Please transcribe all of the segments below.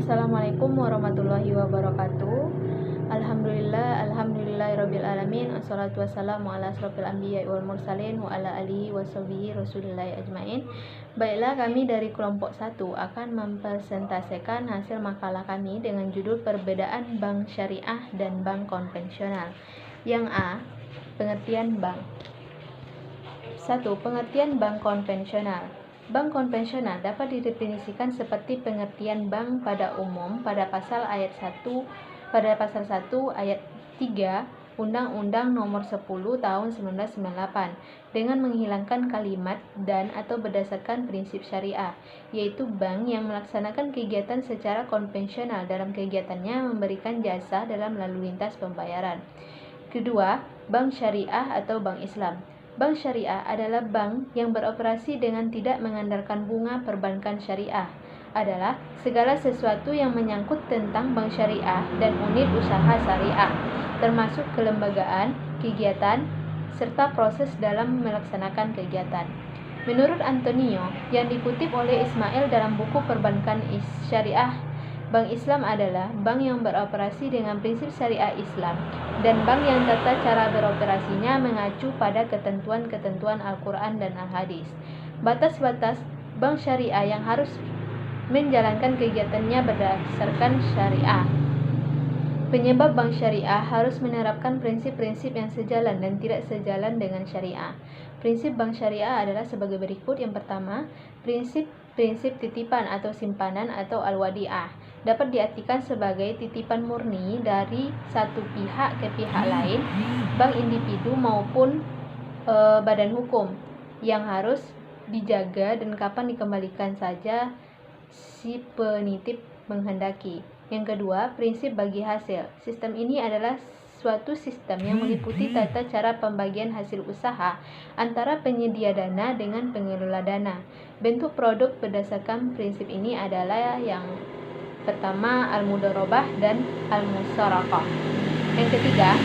Assalamualaikum warahmatullahi wabarakatuh. Alhamdulillahirabbil alamin. Wassalatu wassalamu ala asrofil anbiya'i wal mursalin wa ala alihi washabihi rasulillahi ajmain. Baiklah, kami dari kelompok 1 akan mempresentasikan hasil makalah kami dengan judul Perbedaan Bank Syariah dan Bank Konvensional. Yang A, pengertian bank. 1. Pengertian bank konvensional. Bank konvensional dapat didefinisikan seperti pengertian bank pada umum pada pasal 1 ayat 3 Undang-Undang Nomor 10 Tahun 1998 dengan menghilangkan kalimat dan atau berdasarkan prinsip syariah, yaitu bank yang melaksanakan kegiatan secara konvensional dalam kegiatannya memberikan jasa dalam lalu lintas pembayaran. Kedua, bank syariah atau bank Islam. Bank syariah adalah bank yang beroperasi dengan tidak mengandalkan bunga. Perbankan syariah adalah segala sesuatu yang menyangkut tentang bank syariah dan unit usaha syariah, termasuk kelembagaan, kegiatan, serta proses dalam melaksanakan kegiatan. Menurut Antonio, yang dikutip oleh Ismail dalam buku Perbankan Syariah, bank Islam adalah bank yang beroperasi dengan prinsip syariah Islam dan bank yang tata cara beroperasinya mengacu pada ketentuan-ketentuan Al-Quran dan Al-Hadis. Batas-batas bank syariah yang harus menjalankan kegiatannya berdasarkan syariah. Penyebab bank syariah harus menerapkan prinsip-prinsip yang sejalan dan tidak sejalan dengan syariah. Prinsip bank syariah adalah sebagai berikut. Yang pertama, prinsip titipan atau simpanan atau al-wadi'ah dapat diartikan sebagai titipan murni dari satu pihak ke pihak lain, bank individu maupun badan hukum, yang harus dijaga dan kapan dikembalikan saja si penitip menghendaki. Yang kedua, prinsip bagi hasil. Sistem ini adalah suatu sistem yang meliputi tata cara pembagian hasil usaha antara penyedia dana dengan pengelola dana. Bentuk produk berdasarkan prinsip ini adalah yang pertama, al-mudharabah dan al-musyarakah. Yang ketiga,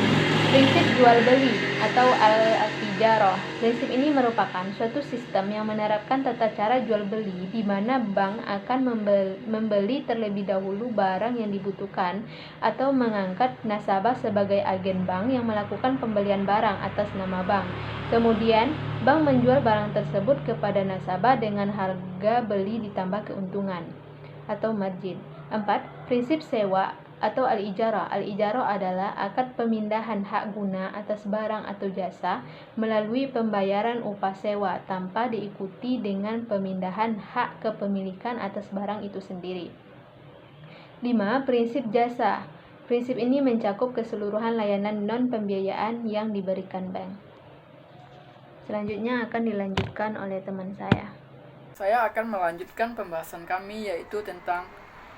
prinsip jual beli atau al-tijarah. Prinsip ini merupakan suatu sistem yang menerapkan tata cara jual beli di mana bank akan membeli terlebih dahulu barang yang dibutuhkan atau mengangkat nasabah sebagai agen bank yang melakukan pembelian barang atas nama bank. Kemudian, bank menjual barang tersebut kepada nasabah dengan harga beli ditambah keuntungan atau margin. 4. Prinsip sewa atau al-ijarah. Al-ijarah adalah akad pemindahan hak guna atas barang atau jasa melalui pembayaran upah sewa tanpa diikuti dengan pemindahan hak kepemilikan atas barang itu sendiri. 5. Prinsip jasa. Prinsip ini mencakup keseluruhan layanan non-pembiayaan yang diberikan bank. Selanjutnya akan dilanjutkan oleh teman saya. Saya akan melanjutkan pembahasan kami, yaitu tentang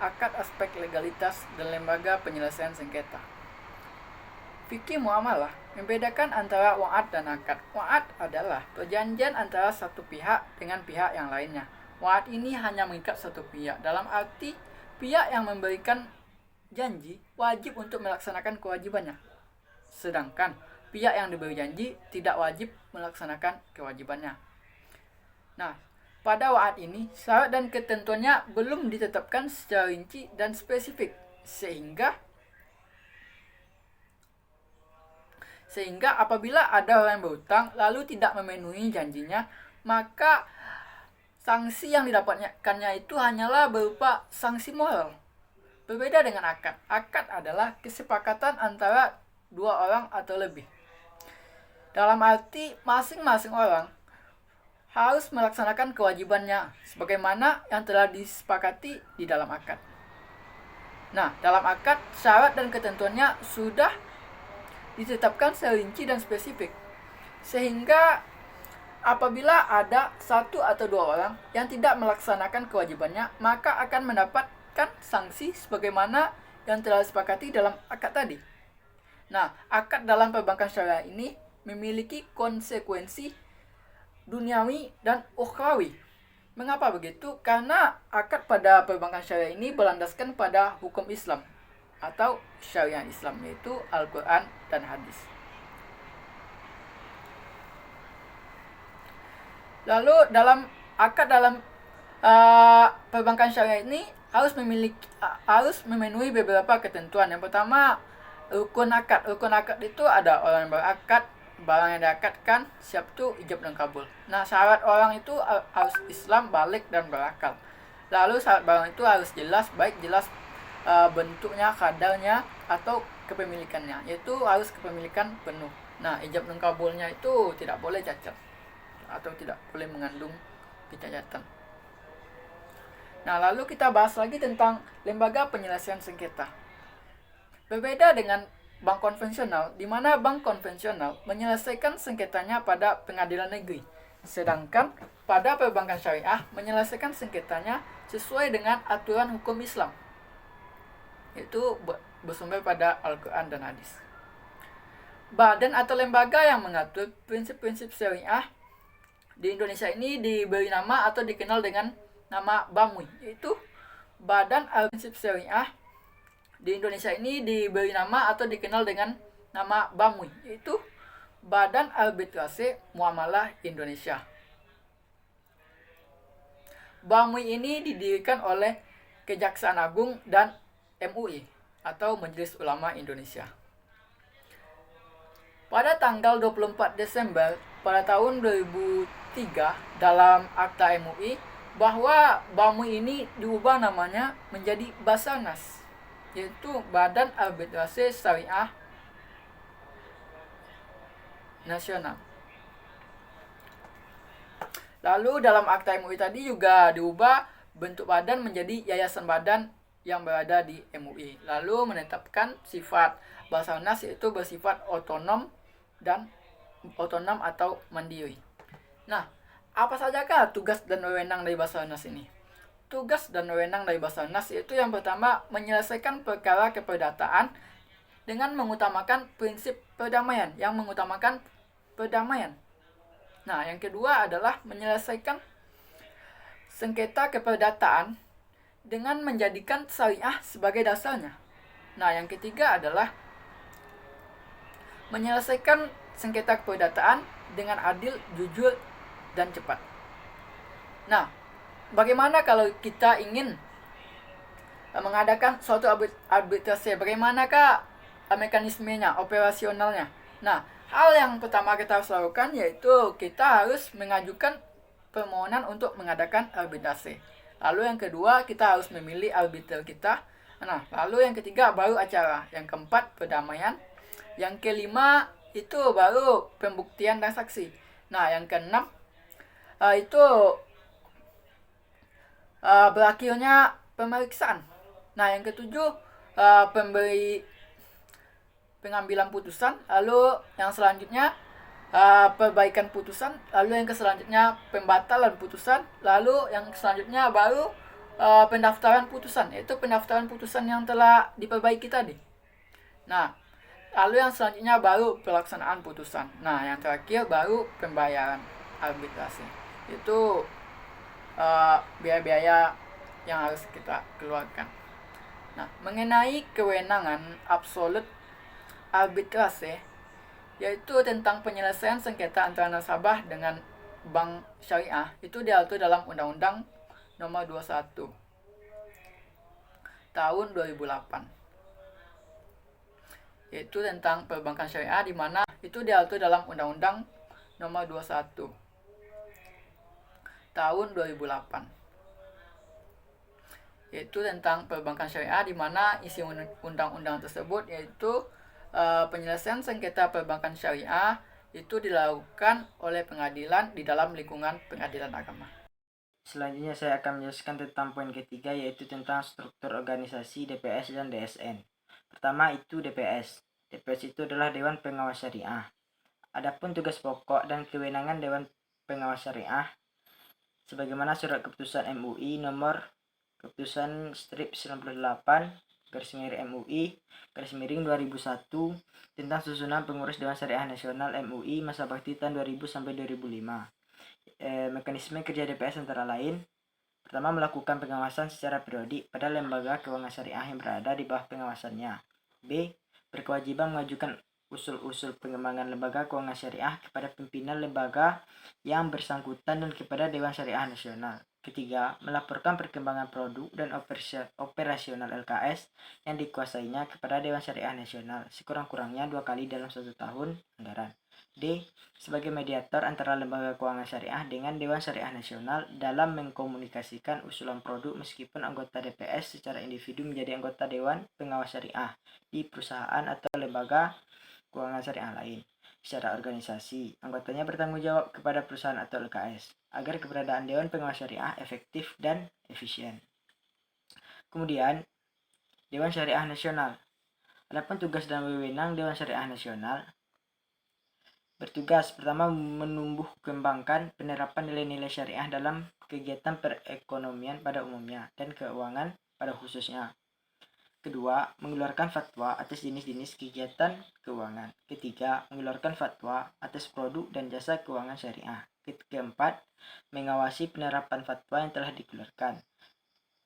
akad, aspek legalitas, dan lembaga penyelesaian sengketa. Fikih muamalah membedakan antara wa'ad dan akad. Wa'ad adalah perjanjian antara satu pihak dengan pihak yang lainnya. Wa'ad ini hanya mengikat satu pihak, dalam arti pihak yang memberikan janji wajib untuk melaksanakan kewajibannya, sedangkan pihak yang diberi janji tidak wajib melaksanakan kewajibannya. Nah, pada wa'ad ini, syarat dan ketentuannya belum ditetapkan secara rinci dan spesifik, sehingga apabila ada orang yang berhutang lalu tidak memenuhi janjinya, maka sanksi yang didapatkannya itu hanyalah berupa sanksi moral. Berbeda dengan akad. Akad adalah kesepakatan antara dua orang atau lebih, dalam arti masing-masing orang harus melaksanakan kewajibannya sebagaimana yang telah disepakati di dalam akad. Nah, dalam akad, syarat dan ketentuannya sudah ditetapkan secara rinci dan spesifik, sehingga apabila ada satu atau dua orang yang tidak melaksanakan kewajibannya, maka akan mendapatkan sanksi sebagaimana yang telah disepakati dalam akad tadi. Nah, akad dalam perbankan syariah ini memiliki konsekuensi duniawi dan ukhrawi. Mengapa begitu? Karena akad pada perbankan syariah ini berlandaskan pada hukum Islam atau syariah Islam, yaitu Al-Quran dan Hadis. Lalu dalam akad dalam perbankan syariah ini harus memenuhi beberapa ketentuan. Yang pertama, rukun akad. Rukun akad itu ada orang yang berakad, barang yang diakadkan, siap tu ijab dan kabul. Nah, syarat orang itu harus Islam, balik dan berakal. Lalu syarat barang itu harus jelas, baik jelas bentuknya, kadarnya atau kepemilikannya, yaitu harus kepemilikan penuh. Nah, ijab dan kabulnya itu tidak boleh cacat atau tidak boleh mengandung kecacatan. Nah, lalu kita bahas lagi tentang lembaga penyelesaian sengketa. Berbeda dengan bank konvensional, di mana bank konvensional menyelesaikan sengketanya pada pengadilan negeri, sedangkan pada perbankan syariah menyelesaikan sengketanya sesuai dengan aturan hukum Islam, yaitu bersumber pada Al-Quran dan Hadis. Badan atau lembaga yang mengatur prinsip-prinsip syariah di Indonesia ini diberi nama atau dikenal dengan nama BAMUI, yaitu Badan Prinsip Syariah di Indonesia ini diberi nama atau dikenal dengan nama BAMUI, yaitu Badan Arbitrase Muamalah Indonesia. BAMUI ini didirikan oleh Kejaksaan Agung dan MUI atau Majelis Ulama Indonesia. Pada tanggal 24 Desember pada tahun 2003 dalam Akta MUI bahwa BAMUI ini diubah namanya menjadi Basarnas, yaitu Badan Arbitrase Syariah Nasional. Lalu dalam Akta MUI tadi juga diubah bentuk badan menjadi yayasan badan yang berada di MUI. Lalu menetapkan sifat Basarnas yaitu bersifat otonom atau mandiri. Nah, apa sajakah tugas dan wewenang dari Basarnas ini? Tugas dan wewenang dari Basarnas yaitu yang pertama menyelesaikan perkara keperdataan dengan mengutamakan prinsip perdamaian, Nah, yang kedua adalah menyelesaikan sengketa keperdataan dengan menjadikan syariah sebagai dasarnya. Nah, yang ketiga adalah menyelesaikan sengketa keperdataan dengan adil, jujur, dan cepat. Nah, bagaimana kalau kita ingin mengadakan suatu arbitrase? Bagaimanakah mekanismenya, operasionalnya? Nah, hal yang pertama kita harus lakukan yaitu kita harus mengajukan permohonan untuk mengadakan arbitrase. Lalu yang kedua, kita harus memilih arbiter kita. Nah, lalu yang ketiga baru acara. Yang keempat, perdamaian. Yang kelima itu baru pembuktian dan saksi. Nah, yang keenam itu berakhirnya pemeriksaan. Nah, yang ketujuh pengambilan putusan. Lalu yang selanjutnya perbaikan putusan. Lalu yang selanjutnya pembatalan putusan. Lalu yang selanjutnya baru pendaftaran putusan, yaitu pendaftaran putusan yang telah diperbaiki tadi. Nah, lalu yang selanjutnya baru pelaksanaan putusan. Nah, yang terakhir baru pembayaran arbitrase. Itu biaya-biaya yang harus kita keluarkan. Nah, mengenai kewenangan absolut arbitrase, yaitu tentang penyelesaian sengketa antara nasabah dengan bank syariah, itu diatur dalam Undang-Undang Nomor 21 Tahun 2008, yaitu tentang perbankan syariah, di mana itu diatur dalam Undang-Undang Nomor 21 Tahun 2008, yaitu tentang perbankan syariah, di mana isi undang-undang tersebut yaitu penyelesaian sengketa perbankan syariah itu dilakukan oleh pengadilan di dalam lingkungan pengadilan agama. Selanjutnya saya akan menjelaskan tentang poin ketiga, yaitu tentang struktur organisasi DPS dan DSN. Pertama itu DPS. DPS itu adalah Dewan Pengawas Syariah. Adapun tugas pokok dan kewenangan Dewan Pengawas Syariah sebagaimana surat keputusan MUI nomor keputusan strip 98 MUI 2001 tentang susunan pengurus Dewan Syariah Nasional MUI masa bakti tahun 2000 sampai 2005. Mekanisme kerja DPS antara lain: pertama, melakukan pengawasan secara periodik pada lembaga keuangan syariah yang berada di bawah pengawasannya. B. Berkewajiban mengajukan usul-usul pengembangan lembaga keuangan syariah kepada pimpinan lembaga yang bersangkutan dan kepada Dewan Syariah Nasional. Ketiga, melaporkan perkembangan produk dan operasional LKS yang dikuasainya kepada Dewan Syariah Nasional sekurang-kurangnya 2 kali dalam 1 tahun anggaran. D. Sebagai mediator antara lembaga keuangan syariah dengan Dewan Syariah Nasional dalam mengkomunikasikan usulan produk meskipun anggota DPS secara individu menjadi anggota Dewan Pengawas Syariah di perusahaan atau lembaga keuangan syariah lain. Secara organisasi, anggotanya bertanggung jawab kepada perusahaan atau LKS agar keberadaan Dewan Pengawas Syariah efektif dan efisien. Kemudian, Dewan Syariah Nasional. Adapun tugas dan wewenang Dewan Syariah Nasional bertugas pertama menumbuh kembangkan penerapan nilai-nilai syariah dalam kegiatan perekonomian pada umumnya dan keuangan pada khususnya. Kedua, mengeluarkan fatwa atas jenis-jenis kegiatan keuangan. Ketiga, mengeluarkan fatwa atas produk dan jasa keuangan syariah. Keempat, mengawasi penerapan fatwa yang telah dikeluarkan.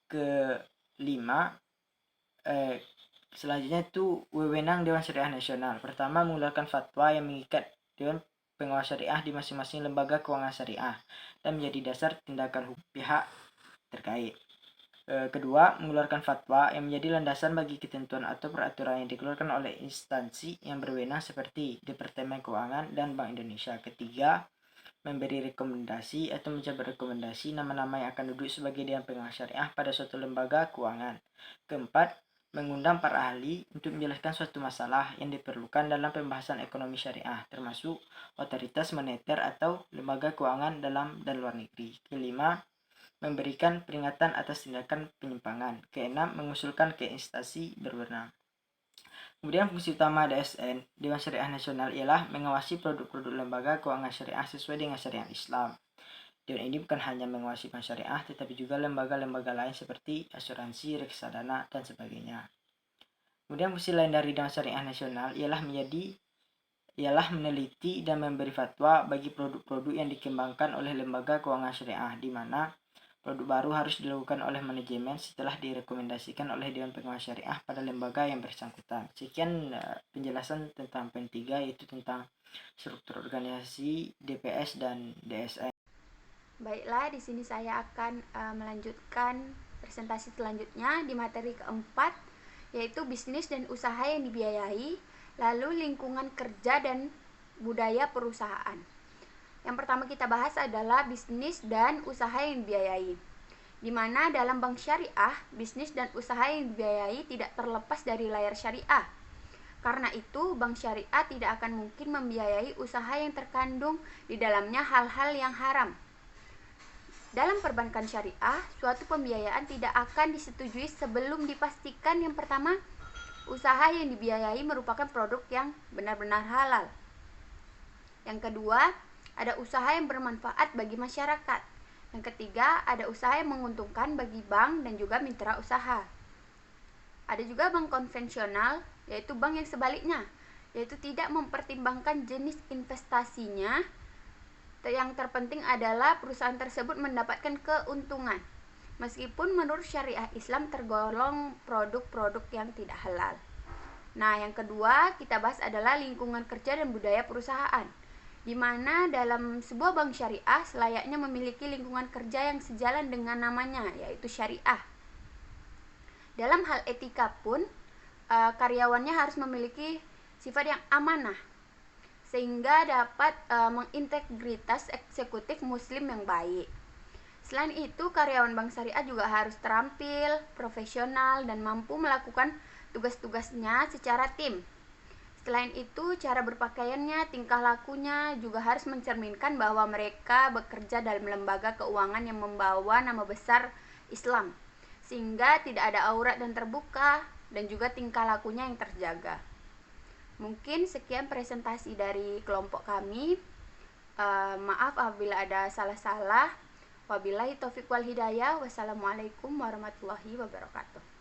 Kelima, selanjutnya itu wewenang Dewan Syariah Nasional. Pertama, mengeluarkan fatwa yang mengikat Dewan Pengawas Syariah di masing-masing lembaga keuangan syariah dan menjadi dasar tindakan hukum pihak terkait. Kedua, mengeluarkan fatwa yang menjadi landasan bagi ketentuan atau peraturan yang dikeluarkan oleh instansi yang berwenang seperti Departemen Keuangan dan Bank Indonesia. Ketiga, memberi rekomendasi atau mencabut rekomendasi nama-nama yang akan duduk sebagai Dewan Pengawas Syariah pada suatu lembaga keuangan. Keempat, mengundang para ahli untuk menjelaskan suatu masalah yang diperlukan dalam pembahasan ekonomi syariah, termasuk otoritas moneter atau lembaga keuangan dalam dan luar negeri. Kelima, memberikan peringatan atas tindakan penyimpangan. Keenam, mengusulkan ke instansi berwenang. Kemudian fungsi utama DSN, Dewan Syariah Nasional, ialah mengawasi produk-produk lembaga keuangan syariah sesuai dengan syariat Islam. Dewan ini bukan hanya mengawasi bank syariah, tetapi juga lembaga-lembaga lain seperti asuransi, reksadana, dan sebagainya. Kemudian fungsi lain dari Dewan Syariah Nasional ialah meneliti dan memberi fatwa bagi produk-produk yang dikembangkan oleh lembaga keuangan syariah, di mana produk baru harus dilakukan oleh manajemen setelah direkomendasikan oleh Dewan Pengawas Syariah pada lembaga yang bersangkutan. Sekian penjelasan tentang poin 3, yaitu tentang struktur organisasi DPS dan DSN. Baiklah, di sini saya akan melanjutkan presentasi selanjutnya di materi keempat, yaitu bisnis dan usaha yang dibiayai, lalu lingkungan kerja dan budaya perusahaan. Yang pertama kita bahas adalah bisnis dan usaha yang dibiayai, di mana dalam bank syariah, bisnis dan usaha yang dibiayai tidak terlepas dari layar syariah. Karena itu, bank syariah tidak akan mungkin membiayai usaha yang terkandung di dalamnya hal-hal yang haram. Dalam perbankan syariah, suatu pembiayaan tidak akan disetujui sebelum dipastikan yang pertama, usaha yang dibiayai merupakan produk yang benar-benar halal. Yang kedua, ada usaha yang bermanfaat bagi masyarakat. Yang ketiga, ada usaha yang menguntungkan bagi bank dan juga mitra usaha. Ada juga bank konvensional, yaitu bank yang sebaliknya, yaitu tidak mempertimbangkan jenis investasinya. Yang terpenting adalah perusahaan tersebut mendapatkan keuntungan, meskipun menurut syariah Islam tergolong produk-produk yang tidak halal. Nah, yang kedua kita bahas adalah lingkungan kerja dan budaya perusahaan, di mana dalam sebuah bank syariah selayaknya memiliki lingkungan kerja yang sejalan dengan namanya, yaitu syariah. Dalam hal etika pun, karyawannya harus memiliki sifat yang amanah, sehingga dapat mengintegritas eksekutif muslim yang baik. Selain itu, karyawan bank syariah juga harus terampil, profesional, dan mampu melakukan tugas-tugasnya secara tim. Selain itu, cara berpakaiannya, tingkah lakunya juga harus mencerminkan bahwa mereka bekerja dalam lembaga keuangan yang membawa nama besar Islam, sehingga tidak ada aurat dan terbuka, dan juga tingkah lakunya yang terjaga. Mungkin sekian presentasi dari kelompok kami. Maaf apabila ada salah-salah. Wabillahi taufiq wal hidayah. Wassalamualaikum warahmatullahi wabarakatuh.